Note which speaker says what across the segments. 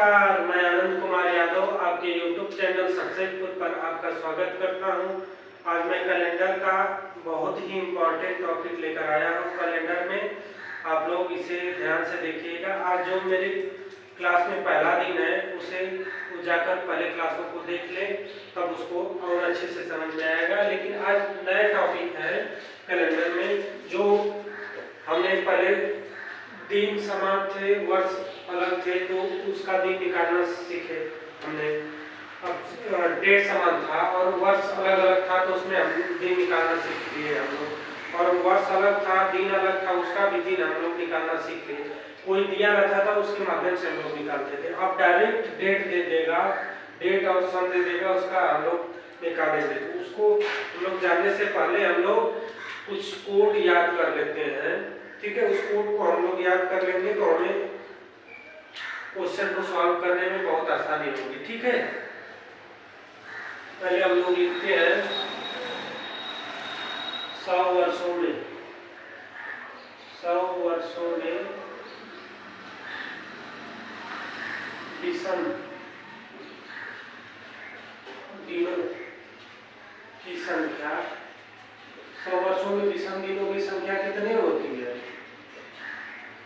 Speaker 1: नमस्कार, मैं आनंद कुमार यादव आपके YouTube चैनल सक्सेसफुल पर आपका स्वागत करता हूं। आज मैं कैलेंडर का बहुत ही इम्पोर्टेंट टॉपिक लेकर आया हूं। कैलेंडर में आप लोग इसे ध्यान से देखिएगा। आज जो मेरे क्लास में पहला दिन है उसे जाकर पहले क्लासों को देख ले, तब उसको और अच्छे से समझ में आएगा। लेकिन आज नया टॉपिक है कैलेंडर में, जो हमने पहले दिन समान थे, वर्ष अलग थे, तो उसका दिन निकालना सीखे हमने। अब डेट समान था और वर्ष अलग अलग था, तो उसमें हम दिन निकालना सीख लिए हम लोग। और वर्ष अलग था, दिन अलग था, उसका भी दिन हम लोग निकालना सीख लिए। कोई दिया रहता था, उसके माध्यम से हम लोग निकालते थे। अब डायरेक्ट डेट दे देगा, डेट और सन दे देगा, उसका हम लोग निकालेंगे। तो उसको हम लोग जानने से पहले हम लोग कुछ कोड याद कर लेते हैं, ठीक है। उस कोड को हम लोग याद कर लेंगे तो हमें क्वेश्चन को सॉल्व करने में बहुत आसानी होगी, ठीक है। पहले हम लोग लिखते हैं 100 वर्षों में, 100 वर्षों में विषम दिनों की संख्या। 100 वर्षों में विषम दिनों की संख्या कितनी होती है?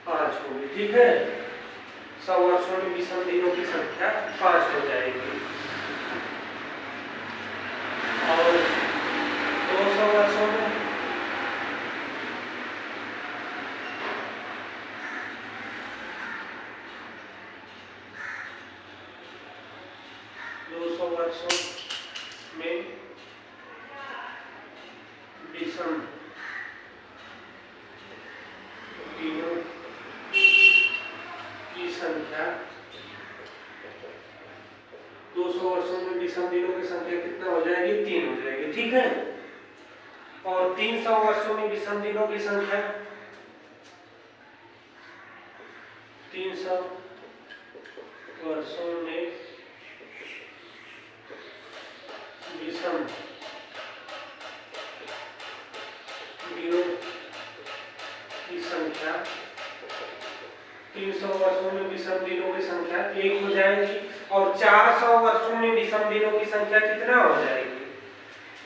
Speaker 1: 5 होगी, ठीक है। 100 वर्षों में विषम दिनों की संख्या 5 हो जाएगी। और 200 वर्षों में 200 वर्षों में विषम दिनों की संख्या। 200 वर्षों में विषम दिनों की संख्या कितना हो जाएगी? 3 हो जाएगी, ठीक है। और 300 वर्षों में विषम दिनों की संख्या, 300 वर्षों में विषम दिनों की संख्या, 300 वर्षों में विषम दिनों की संख्या 1 हो जाएगी। और 400 वर्षों में विषम दिनों की संख्या कितना हो जाएगी?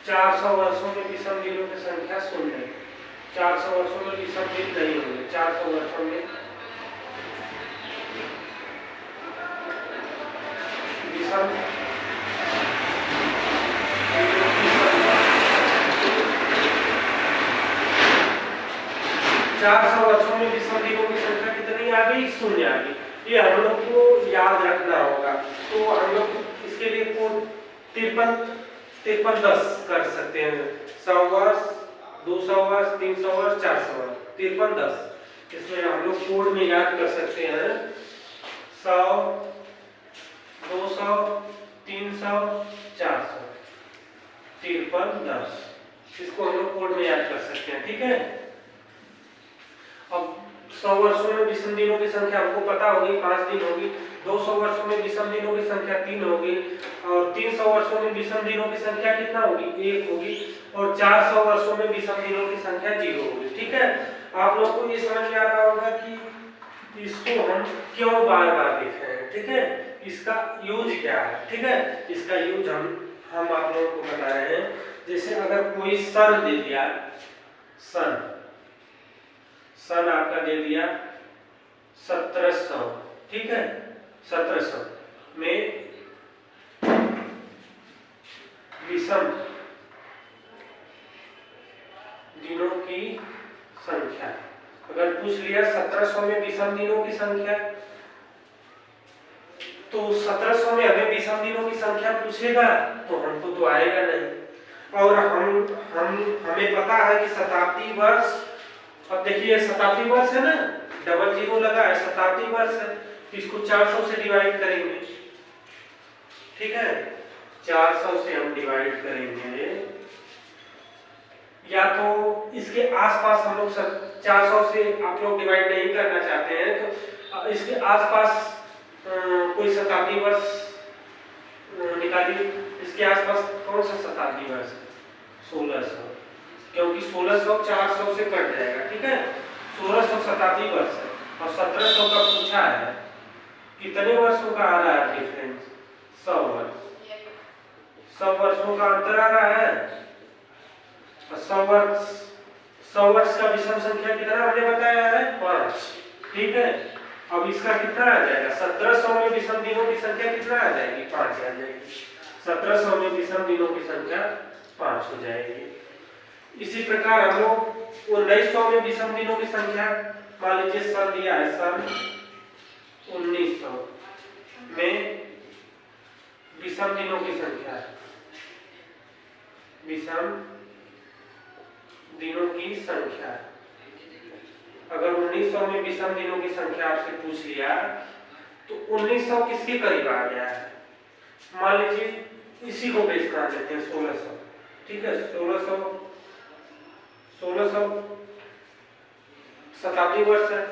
Speaker 1: 400 वर्षों में विषम दिनों की संख्या 0। 400 वर्षों में विषम दिन नहीं होंगे। 400 वर्षों में विषम 400 वर्षों में विषम दिनों की संख्या कितनी आ गई? 0 आ गई। ये हम लोग को याद रखना होगा। तो हम लोग इसके लिए कोड 53-10 कर सकते हैं। 100 वर्ष, 200 वर्ष, 300 वर्ष, 400 वर्ष, 53-10 इसमें हम लोग कोड में याद कर सकते हैं। 100, 200, 300, 400, 53-10 इसको हम लोग कोड में याद कर सकते हैं, ठीक है। अब 100 वर्षों में विषम दिनों की संख्या हमको पता होगी, 5 दिन होगी। 200 वर्षों में विषम दिनों की संख्या 3 होगी। और 300 वर्षों में विषम दिनों की संख्या कितना होगी? 1 होगी। और 400 वर्षों में विषम दिनों की संख्या 0 होगी, ठीक है। आप लोग को ये समझ में आ रहा होगा कि इसको हम क्यों बार बार लिख रहे हैं, ठीक है। इसका यूज क्या है, ठीक है। इसका यूज हम आप लोगों को बता रहे हैं। जैसे अगर कोई सन दे दिया, सन आपका दे दिया 1700, ठीक है। 1700 में विषम दिनों की संख्या। अगर पूछ लिया 1700 में विषम दिनों की संख्या, तो 1700 में हमें विषम दिनों की संख्या पूछेगा तो हमको तो आएगा नहीं। और हमें पता है कि शताब्दी वर्ष, अब देखिए शताब्दी वर्ष है ना, डबल 0 लगा है, शताब्दी वर्ष है, तो इसको 400 से डिवाइड करेंगे, ठीक है। 400 से हम डिवाइड करेंगे, या तो इसके आसपास हम लोग 400 से आप लोग डिवाइड नहीं करना चाहते हैं तो इसके आसपास कोई शताब्दी वर्ष निकालिए। इसके आसपास कौन सा शताब्दी वर्ष? 1600, क्योंकि 1600 400 से कट जाएगा, ठीक है। 1600 शताब्दी वर्ष है और 1700 का पूछा है, कितने वर्षों का आ रहा है डिफरेंस? 100 वर्ष। 100 वर्षों का अंतर आ रहा है। 100 वर्ष का विषम संख्या कितना हमने बताया है? 5। ठीक है, अब इसका कितना आ जाएगा? 1700 में विषम दिनों की संख्या कितना आ जाएगी? 5 आ जाएगी। 1700 में विषम दिनों की संख्या 5 हो जाएगी। इसी प्रकार हम लोग 1900 में विषम दिनों की संख्या, मान लीजिए सन दिया है, सन 1900 में विषम दिनों की संख्या, विषम दिनों की संख्या, अगर 1900 में विषम दिनों की संख्या आपसे पूछ लिया तो 1900 किसके करीब आ गया है? मान लीजिए इसी को बेस बना देते हैं 1600। ठीक है, 1600 शताब्दी वर्ष है,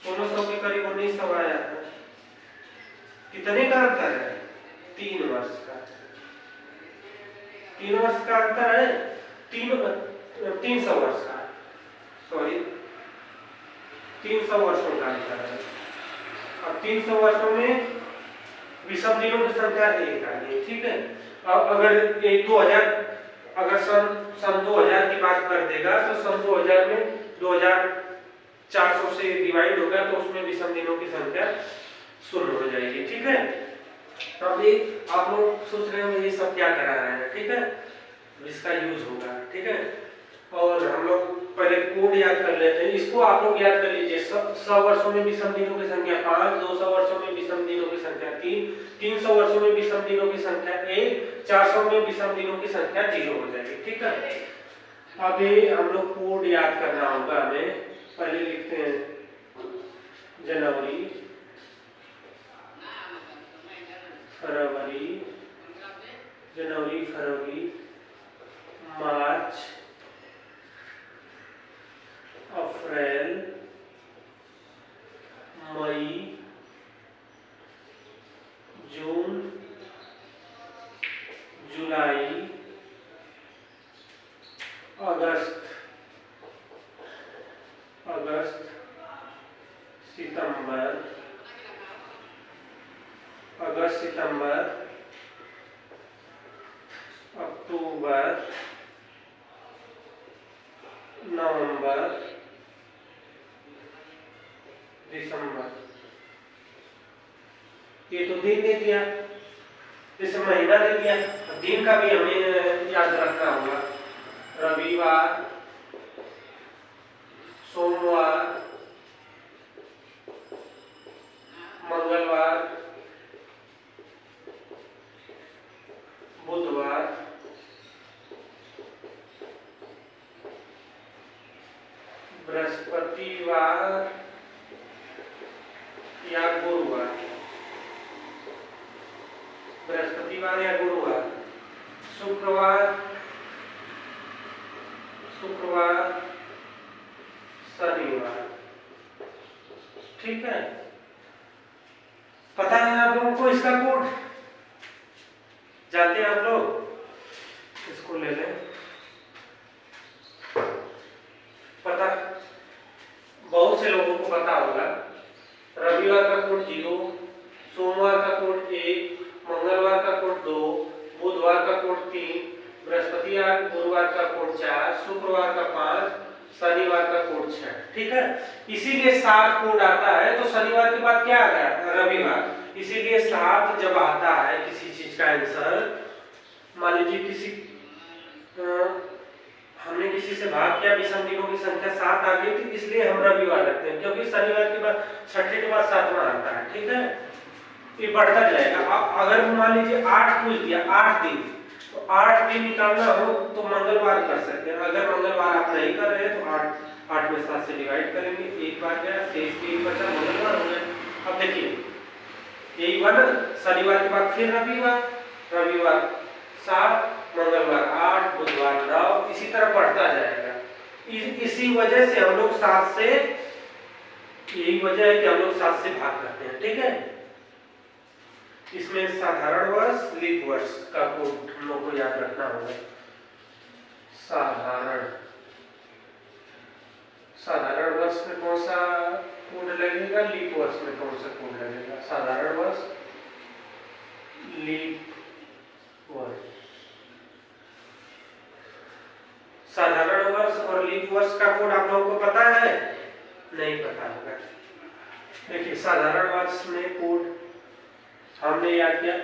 Speaker 1: 1600 के करीब 1900 आया है। कितने का अंतर है? 3 वर्ष का। 3 वर्ष का अंतर है, 300 वर्ष का, सॉरी 300 वर्षों का अंतर है। अब 300 वर्षों में विषम दिनों की संख्या 1 आ गई। ठीक है, अब अगर ये 2000, अगर सन 2000 की बात कर देगा तो सन 2000 में 2400 से डिवाइड होगा तो उसमें विषम दिनों की संख्या 0 हो जाएगी। ठीक है, अब ये आप लोग सोच रहे हो ये सब क्या करा रहे हैं। ठीक है, इसका यूज होगा। ठीक है, और हम लोग पहले कोड याद कर लेते हैं, इसको आप लोग याद कर लीजिए। 100 वर्षों में विषम दिनों की संख्या 5, 200 वर्षों में विषम दिनों की संख्या 3, 300 वर्षों में विषम दिनों की संख्या 1, 400 में विषम दिनों की संख्या 0 हो जाएगी। ठीक है, अभी हम लोग कोड याद करना होगा हमें। पहले लिखते हैं जनवरी, फरवरी, मार्च, अप्रैल, मई, जून, जुलाई, अगस्त, सितंबर, अक्टूबर, नवंबर, दिसंबर। ये तो दिन दे दिया, जैसे महीना दे दिया, दिन का भी हमें याद रखना होगा। रविवार, सोमवार, मंगलवार, बुधवार, बृहस्पतिवार या गुरुवार, बृहस्पतिवार या गुरुवार, शुक्रवार, शनिवार। ठीक है, पता है आप लोगों को इसका कोड? जानते हैं आप लोग? इसको ले लें। पता, बहुत से लोगों को पता होगा। रविवार का कोड 0, सोमवार का कोड 1, मंगलवार का कोड 2, बुधवार का कोड 3, बृहस्पतिवार गुरुवार का कोड 4, शुक्रवार का 5, शनिवार का कोड 6। ठीक है, इसीलिए 7 कोड आता है। तो शनिवार के बाद क्या आता है? रविवार। इसीलिए 7 जब आता है किसी चीज का आंसर, मान लीजिए किसी हमने किसी से भाग किया, विषम दिनों की संख्या 7 आ गई थी, इसलिए हम रविवार रखते हैं, क्योंकि शनिवार के बाद छठे के बाद 7वां आता है। ठीक है, ये बढ़ता जाएगा। अब अगर मान लीजिए 8 पूछ दिया, 8 दिन, तो 8 दिन निकालना हो तो मंगलवार कर सकते हैं। अगर मंगलवार आप नहीं कर रहे हैं तो 8 में 7 से डिवाइड करेंगे, 1 बार गया, शेष 3 बचा, मंगलवार हो गया। अब देखिए यही हुआ ना, शनिवार के बाद फिर रविवार 7, मंगलवार 8, बुधवार 9, इसी तरह बढ़ता जाएगा। इसी वजह से हम लोग 7 से, यही वजह है कि हम लोग 7 से भाग करते हैं। ठीक है, इसमें साधारण वर्ष, लीप वर्ष का कोड हम लोग को याद रखना होगा। साधारण वर्ष में कौन सा कोड लगेगा लीप वर्ष में कौन सा कोड लगेगा? साधारण वर्ष, लीप वर्ष। साधारण वर्ष और लीप वर्ष का कोड आप लोगों को पता है? नहीं पता होगा। देखिए साधारण वर्ष में कोड हमने याद किया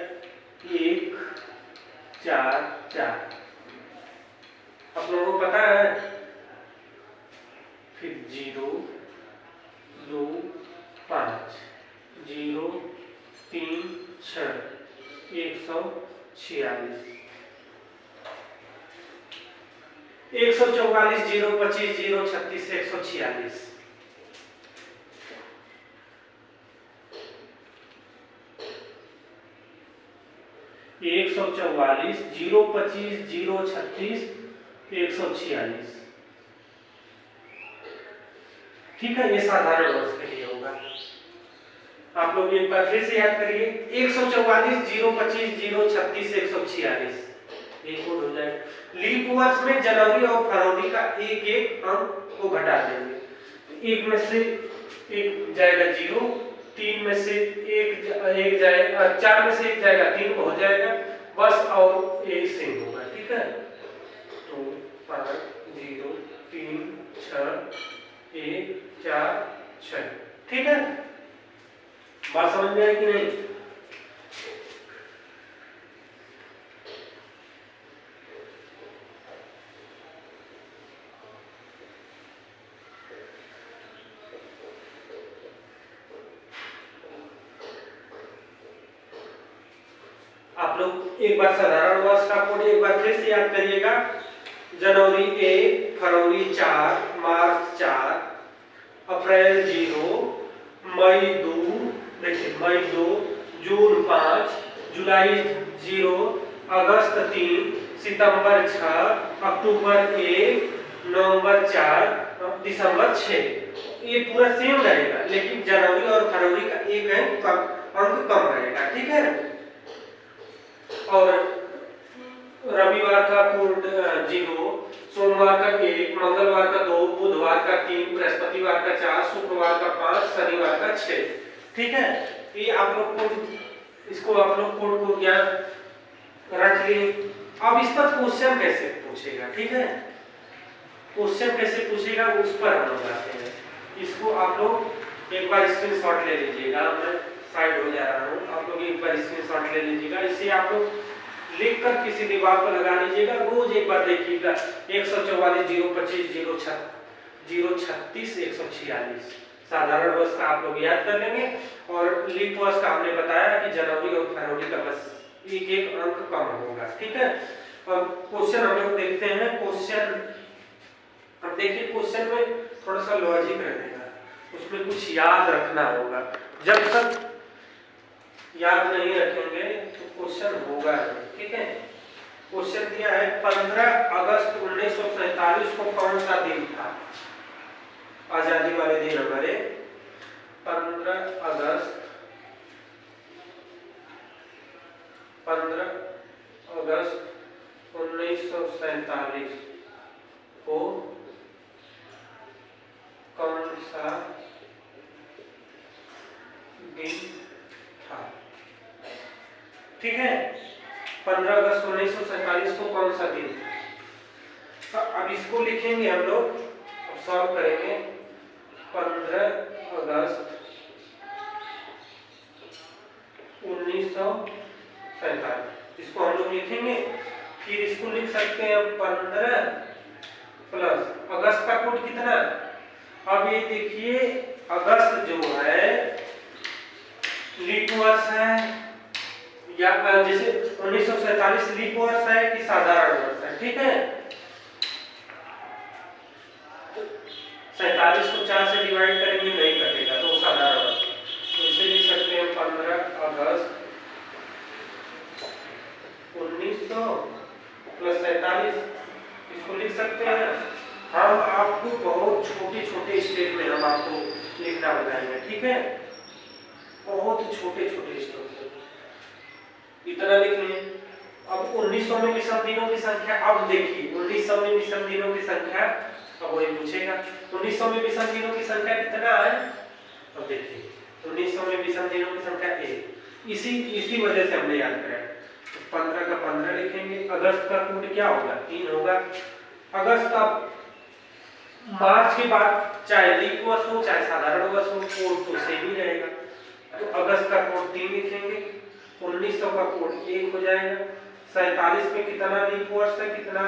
Speaker 1: 1 4 4, आप लोगों को पता है। फिर 0 2 5 0 3 6 146 144 0 25 0 36 146। एक सौ 44 0 25 0 36 146। ठीक है, ये साधारण वर्ष के लिए होगा। आप लोग एक बार फिर से याद करिए 144 0 25 0 36 146 एक कोड हो जाए। लीप वर्ष में जनवरी और फरवरी का एक एक अंक को घटा देंगे। एक में से एक जाएगा 0, 3 में से एक जाएगा, 4 में से एक जाएगा 3 को हो जाएगा बस, और एक सेम होगा। ठीक है, तो 5 0 3 6 1 4 6। ठीक है, बात समझ में आई कि नहीं? आप लोग एक बार साधारण वर्ष का कोड एक बार फिर से याद करिएगा। जनवरी 1, फरवरी 4, मार्च 4, अप्रैल 0, मई 2, देखिए मई 2, जून 5, जुलाई 0, अगस्त 3, सितंबर 6, अक्टूबर 1, नवंबर 4, दिसंबर 6। ये पूरा सेम रहेगा, लेकिन जनवरी और फरवरी का एक अंक कम रहेगा। ठीक है, और रविवार का कोड 0, सोमवार का 1, मंगलवार का 2, बुधवार का 3, बृहस्पतिवार का 4, शुक्रवार का 5, शनिवार का 6। ठीक है, ये आप लोग कोड, इसको आप लोग कोड को ज्ञान रख लिए। अब इस पर क्वेश्चन कैसे पूछेगा? ठीक है, क्वेश्चन कैसे पूछेगा उस पर हम लोग आते हैं। इसको आप लोग एक बार स्क्रीनशॉट ले लीजिएगा, मैं साइड हो जा रहा हूँ, आप लोग एक बार स्क्रीनशॉट ले लीजिएगा। इसे आप लोग लिखकर किसी दीवार पर लगा लीजिएगा, रोज एक बार देखिएगा। 144 0 25 0 36 146 साधारण वर्ष का आप लोग याद कर लेंगे। और लीप वर्ष का हमने बताया कि जनवरी और फरवरी का बस एक एक अंक कम होगा। ठीक है, और क्वेश्चन हम लोग देखते हैं। क्वेश्चन अब देखिए, क्वेश्चन में थोड़ा सा लॉजिक रहेगा, उसमें कुछ याद रखना होगा। जब तक याद नहीं रखेंगे तो क्वेश्चन होगा नहीं। ठीक है, क्वेश्चन दिया है 15 अगस्त 1947 को कौन सा दिन था? आजादी वाले दिन हमारे 15 अगस्त 1947 को कौन सा दिन था? ठीक है, 15 अगस्त 1947 को कौन सा दिन? अब इसको लिखेंगे हम लोग, अब सॉल्व करेंगे। 15 अगस्त 1947 इसको हम लोग लिखेंगे। फिर इसको लिख सकते हैं 15 प्लस अगस्त का कोड कितना? अब ये देखिए, अगस्त जो है लीप वर्ष है, या जैसे 1947 लीप वर्ष है कि साधारण वर्ष है? ठीक है, 47 को 4 से डिवाइड करेंगे नहीं कटेगा, तो साधारण वर्ष। तो इसे लिख सकते हैं 15 अगस्त 1900 प्लस 47, इसको लिख सकते हैं। हम आपको बहुत छोटे छोटे स्टेप में हम आपको लिखना बताएंगे। ठीक है, बहुत छोटे छोटे स्टेप इतना लिख लें। अब 1900 में विषम दिनों की संख्या, अब देखिए 1900 में विषम दिनों की संख्या, अब वही पूछेगा 1900 में विषम दिनों की संख्या कितना है? अब देखिए 1900 में विषम दिनों की संख्या 1, इसी वजह से हमने याद करा। तो 15 का 15 लिखेंगे। अगस्त का कोड क्या होगा? 3 होगा। अगस्त अब मार्च के बाद चाहे लीप वर्ष हो चाहे साधारण वर्ष हो, कोड तो सेम ही रहेगा। तो अगस्त का कोड 3 लिखेंगे। 1900 का कोड 1 हो जाएगा। 47 में कितना लीप वर्ष है, कितना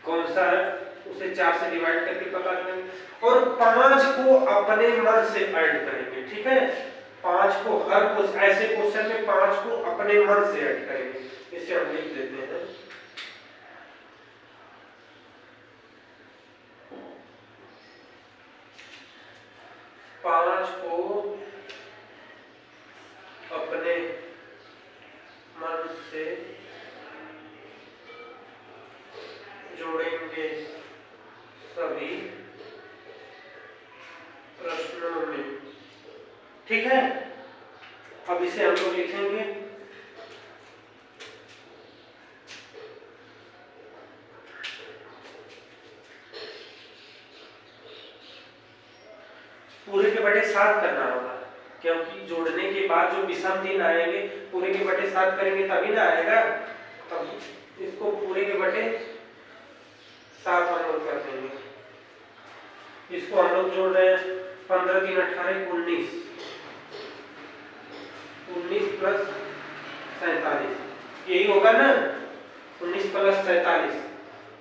Speaker 1: कौन सा है, उसे 4 से डिवाइड करके पता करेंगे और 5 को अपने मन से ऐड करेंगे। ठीक है, 5 को हर ऐसे क्वेश्चन में 5 को अपने मन से ऐड करेंगे। इसे हम लिख देते हैं। पांच को अपने मन से जोड़ेंगे सभी प्रश्नों में। ठीक है, अब इसे हम लोग लिखेंगे पूरे के बटे 7 करना होगा, क्योंकि जोड़ने के बाद जो विषम दिन आएंगे पूरे के बटे 7 करेंगे तभी ना आएगा। तब इसको पूरे के बटे 7 हम लोग कर देंगे। इसको हम लोग जोड़ रहे हैं 15 3 18 19, 19 प्लस 47 यही होगा ना। 19 प्लस 47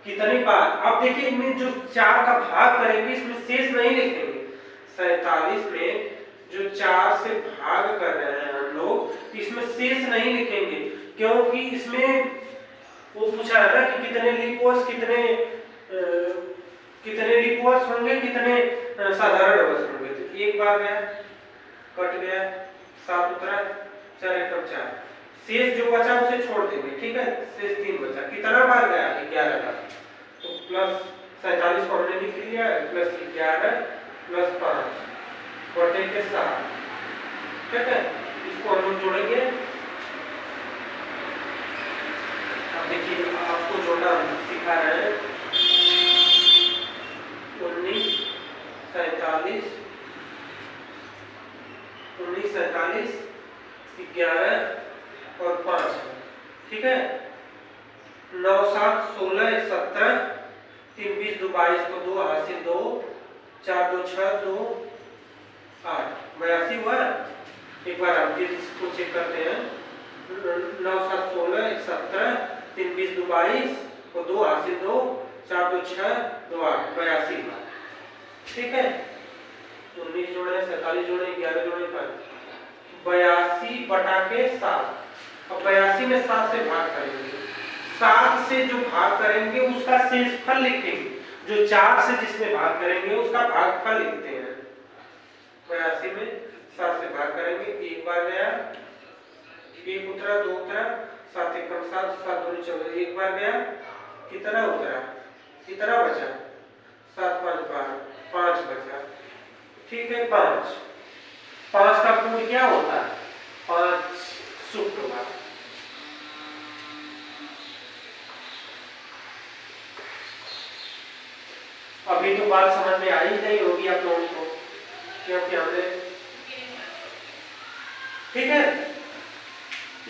Speaker 1: कितने बार? अब देखिए इनमें जो 4 का भाग करेंगे इसमें शेष नहीं लिखेंगे। 47 में जो 4 से भाग कर रहे हैं हम लोग, इसमें शेष नहीं लिखेंगे, क्योंकि इसमें वो पूछा है ना कि कितने लीप वर्ष, कितने लीप वर्ष होंगे, कितने साधारण वर्ष होंगे। तो एक बार गया, कट गया, 7 उतरा, 4 एकम 4, शेष जो बचा उसे छोड़ देंगे। ठीक है, शेष 3 बचा। कितना बार गया? 11 बार। तो प्लस 47 को हमने लिख लिया, प्लस 11 प्लस 5 बटे के 7। ठीक है, इसको हम लोग जोड़ेंगे। अब देखिए आपको जोड़ना सिखा रहे हैं। 19 47 11 और 5। ठीक है, 9 7 16 17 3 20 2 22 को 2 हासिल 2 4 2 6 2 8 82 हुआ। एक बार आप इसको चेक करते हैं। 9 7 16 17 3 20 2 22 को 2 हासिल 2 4 2 6 2 8 82 हुआ। ठीक है, 19 जोड़े 47 जोड़े 11 जोड़े 82 बटा के 7। अब 82 में 7 से भाग करेंगे। 7 से जो भाग करेंगे उसका शेषफल लिखेंगे। जो 4 से जिसमें भाग करेंगे उसका भागफल लिखते हैं। 82 में 7 से भाग करेंगे। एक बार गया, 1 उतरा, 2 उतरा, 7 एकम 7 7 दूनी 14। एक बार गया, कितना उतरा, कितना बचा? 7 5 12 5 बचा। ठीक है, 5 का कोड क्या होता है? 5 शुक्रवार। अभी तो बात समझ में आई नहीं होगी आप लोगों को, क्योंकि हमने ठीक है।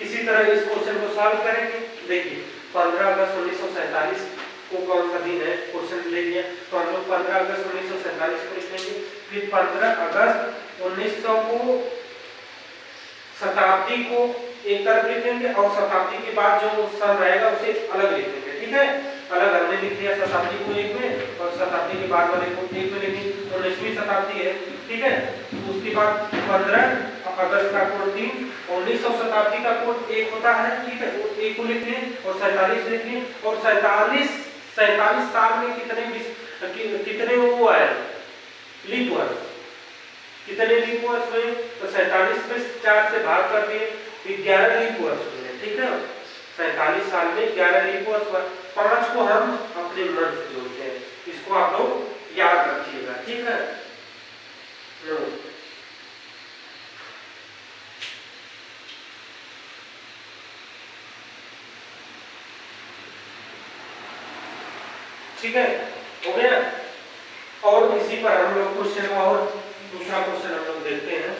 Speaker 1: इसी तरह इस क्वेश्चन को सॉल्व करेंगे। देखिए 15 अगस्त 1947 को कौन सा दिन है, क्वेश्चन ले लिया तो हम लोग 15 अगस्त 1947 को लिखेंगे। फिर 15 अगस्त 1900 को शताब्दी को एक तरफ लिखेंगे और शताब्दी के बाद जो सन रहेगा उसे अलग लिखेंगे। ठीक है, अलग हमने लिख दिया शताब्दी को एक में और शताब्दी के बाद वाले को एक में लिखेंगे। 19वीं शताब्दी है। ठीक है, उसके बाद 15 अगस्त का कोड 3, 1900 शताब्दी का कोड 1 होता है। ठीक है, वो 1 को लिख लें और 47 लिख लें। और 47 साल में कितने वो आए लीप वर्ष, कितने लीप वर्ष हुए? तो 47 में 4 से भाग कर दिए, 11 लीप वर्ष हुए। ठीक है, 47 साल में 11 लीप वर्ष हुआ। 5 को हम अपने मन से जोड़ते हैं। इसको आप लोग याद रखिएगा। ठीक है, ठीक है, हो गया। और इसी पर हम लोग क्वेश्चन और दूसरा क्वेश्चन हम लोग देखते हैं।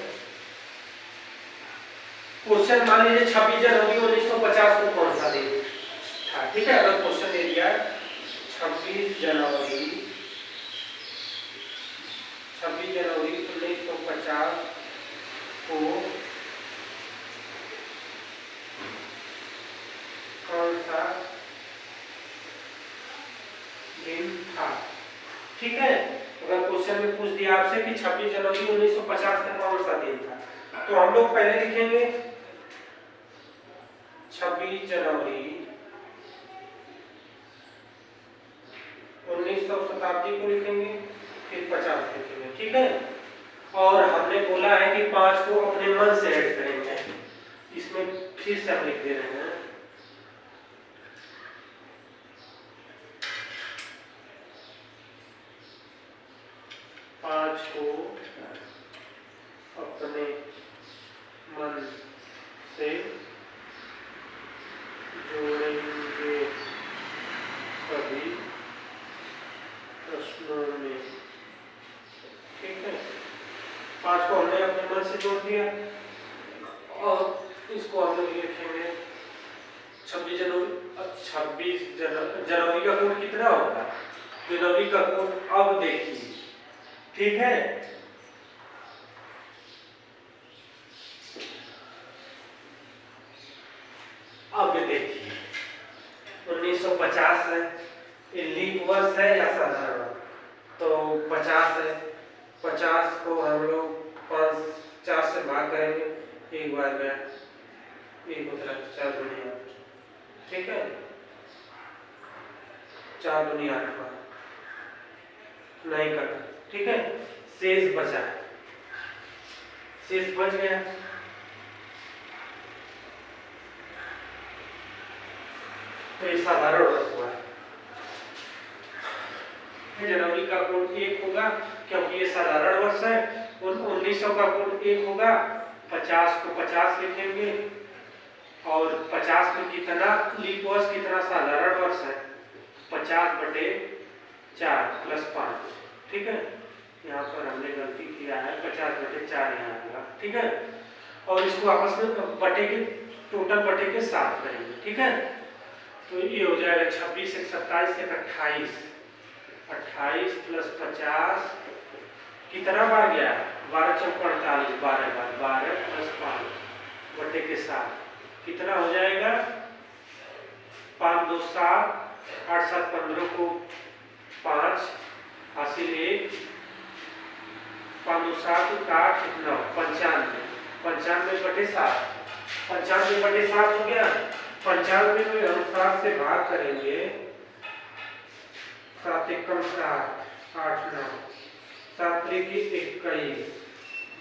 Speaker 1: क्वेश्चन मान लीजिए 26 जनवरी 1950 को कौन सा दिन था, ठीक है। अगर क्वेश्चन दे दिया 26 जनवरी 1950 को कौन सा दिन था, ठीक है। अगर क्वेश्चन में पूछ दिया आपसे कि 26 जनवरी 1950 में कौन सा दिन था, तो हम लोग पहले लिखेंगे 26 जनवरी 1900 शताब्दी को लिखेंगे, फिर 50 लिखेंगे, ठीक है। और हमने बोला है कि 5 को अपने मन से ऐड करेंगे, इसमें फिर से हम लिख दे रहे हैं 5 को अपने मन से जोड़ेंगे सभी प्रश्नों में, ठीक है। 5 को हमने अपने मन से जोड़ दिया और इसको हम लोग लिखेंगे 26 जनवरी का कोड कितना होगा, जनवरी का कोड अब देखिए, ठीक है। अब देखिए 1950 है, ये लीप वर्ष है या साधारण, तो 50 है, 50 को हम लोग 4 से भाग करेंगे, एक बार गया, एक उतरा 4 दुनिया, ठीक है। 4 दुनिया 8 बार नहीं कटा, ठीक है। शेष बचा, शेष बच गया, तो ये साधारण वर्ष हुआ। जनवरी का कोड 1 होगा क्योंकि ये साधारण वर्ष है, 1900 का कोड 1 होगा, 50 को 50 लिखेंगे और 50 में कितना लीप वर्ष कितना साधारण वर्ष है, 50/4 + 5, ठीक है। यहाँ पर हमने गलती किया है, 50/4 यहाँ होगा, ठीक है। और इसको आपस में बटे के टोटल बटे के 7 करेंगे, ठीक है। तो ये हो जाएगा 26 × 27 = 28, 28 + 50 कितना बार गया, 12 × 4 = 48, 12 बार, 12 + 5 बटे के 7 कितना हो जाएगा, 5 2 7, 8 7 15 को 5 हासिल 1, 5 2 7 8 9 95, 95/7, 95/7 हो गया। 95 में हम 7 से भाग करेंगे, 7 एकम 7, 8 9, 7 3 21,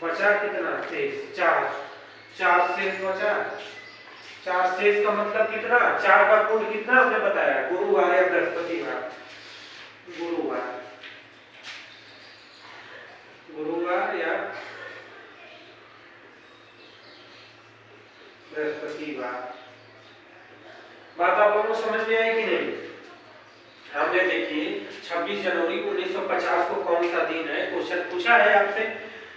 Speaker 1: बचा कितना शेष 4, 4 शेष बचा, 4 शेष का मतलब कितना, 4 का कोड कितना हमने बताया, गुरुवार या बृहस्पतिवार, गुरुवार या बृहस्पतिवार। बात आप लोगों को समझ में आई कि नहीं। हमने देखिए 26 जनवरी 1950 को कौन सा दिन है, क्वेश्चन पूछा है आपसे,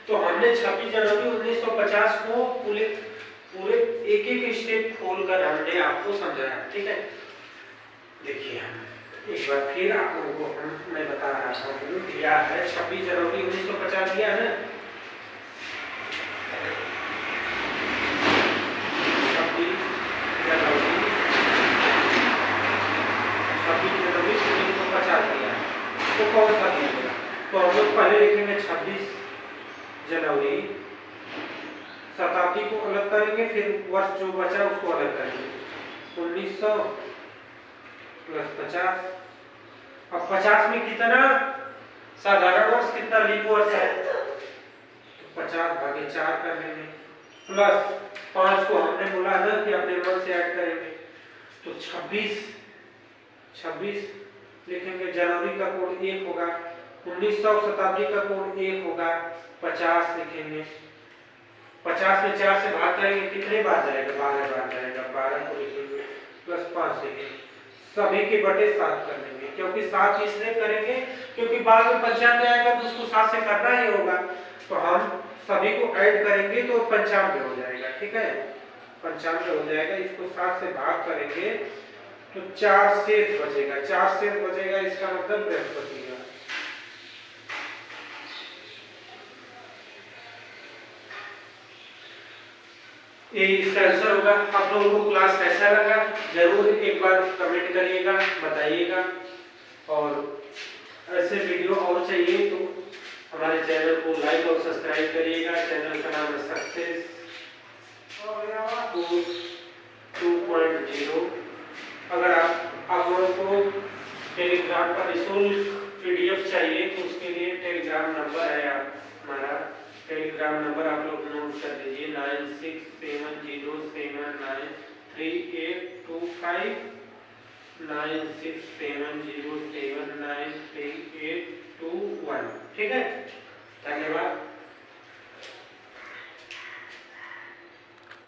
Speaker 1: तो हमने 26 जनवरी 1950 को पूरे एक एक स्टेप खोलकर हमने आपको समझाया, ठीक है। देखिए एक बार फिर आप लोगों को मैं बता रहा हूँ, दिया है 26 जनवरी 1950 दिया है, 26 जनवरी 1950 दिया है, तो कौन सा दिन होगा, तो हम लोग पहले लिखेंगे 26 जनवरी, शताब्दी को अलग करेंगे, फिर वर्ष जो बचा उसको अलग करेंगे, 1900 + 50। अब 50 में कितना साधारण वर्ष कितना लीप वर्ष है, तो 50/4 कर लेंगे, प्लस 5 को हमने बोला ना कि अपने मन से ऐड करेंगे, तो 26 लिखेंगे। जनवरी का कोड 1 होगा, 1900 शताब्दी का कोड 1 होगा, 50 लिखेंगे, 50 में 4 से भाग करेंगे, कितने बार जाएगा, 12 बार जाएगा, 12 को लिखेंगे प्लस 5 लिखेंगे, सभी के बटे 7 कर लेंगे, क्योंकि 7 इसलिए करेंगे क्योंकि बाद में 95 आएगा तो उसको 7 से करना ही होगा, तो हम सभी को ऐड करेंगे तो 95 हो जाएगा। ठीक है, 95 हो जाएगा। इसको 7 से भाग करेंगे तो 4 शेष बचेगा, 4 शेष बचेगा, इसका मतलब बृहस्पति का। ये इसका आंसर होगा। आप लोगों को क्लास कैसा लगा जरूर एक बार कमेंट करिएगा, बताइएगा। और ऐसे वीडियो और चाहिए तो हमारे चैनल को लाइक और सब्सक्राइब करिएगा। चैनल का नाम है सक्सेस 2.0। अगर आप लोगों को टेलीग्राम पर निःशुल्क पीडीएफ चाहिए तो उसके लिए टेलीग्राम नंबर है हमारा। टेलीग्राम नंबर आप लोग नोट कर लीजिए 9670793825 9670793821। ठीक है, धन्यवाद।